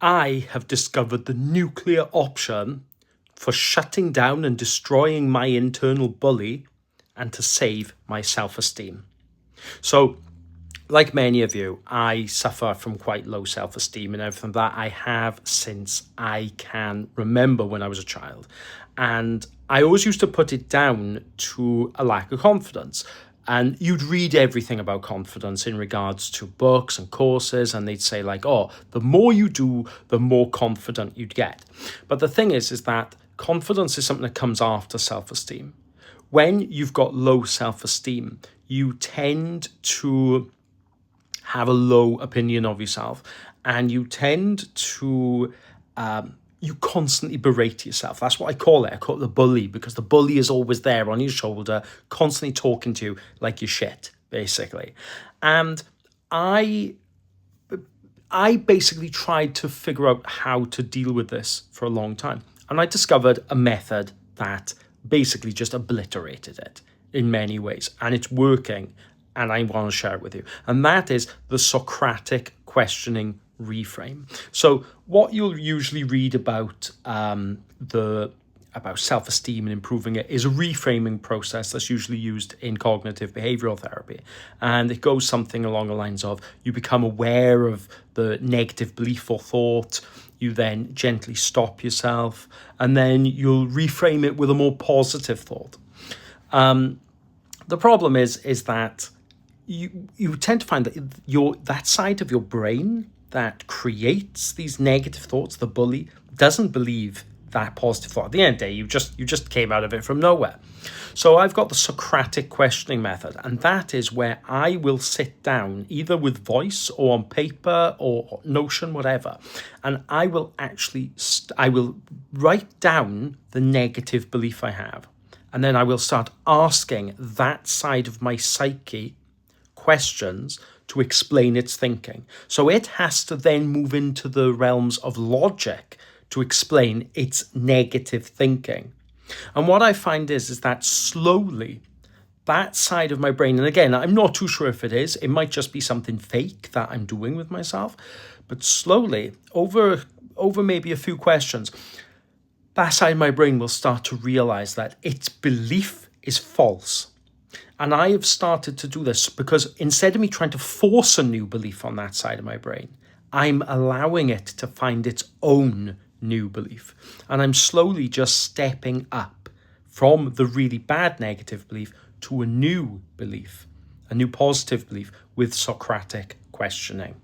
I have discovered the nuclear option for shutting down and destroying my internal bully and to save my self-esteem. So, like many of you, I suffer from quite low self-esteem and everything that I have since I can remember when I was a child. And I always used to put it down to a lack of confidence. And you'd read everything about confidence in regards to books and courses, and they'd say like, oh, the more you do, the more confident you'd get. But the thing is that confidence is something that comes after self-esteem. When you've got low self-esteem, you tend to have a low opinion of yourself, and you tend to you constantly berate yourself. That's what I call it. I call it the bully, because the bully is always there on your shoulder, constantly talking to you like you're shit, basically. And I basically tried to figure out how to deal with this for a long time, and I discovered a method that basically just obliterated it in many ways, and it's working. And I want to share it with you. And that is the Socratic questioning reframe. So what you'll usually read about about self-esteem and improving it is a reframing process that's usually used in cognitive behavioral therapy. And it goes something along the lines of, you become aware of the negative belief or thought, you then gently stop yourself, and then you'll reframe it with a more positive thought. The problem is that you tend to find that that side of your brain that creates these negative thoughts, the bully, doesn't believe that positive thought. At the end of the day, you just came out of it from nowhere. So I've got the Socratic questioning method, and that is where I will sit down either with voice or on paper or Notion, whatever, and I will actually I will write down the negative belief I have, and then I will start asking that side of my psyche questions to explain its thinking. So it has to then move into the realms of logic to explain its negative thinking. And what I find is that slowly that side of my brain, and again, I'm not too sure if it might just be something fake that I'm doing with myself, but slowly over maybe a few questions, that side of my brain will start to realize that its belief is false. And I have started to do this because instead of me trying to force a new belief on that side of my brain, I'm allowing it to find its own new belief. And I'm slowly just stepping up from the really bad negative belief to a new belief, a new positive belief with Socratic questioning.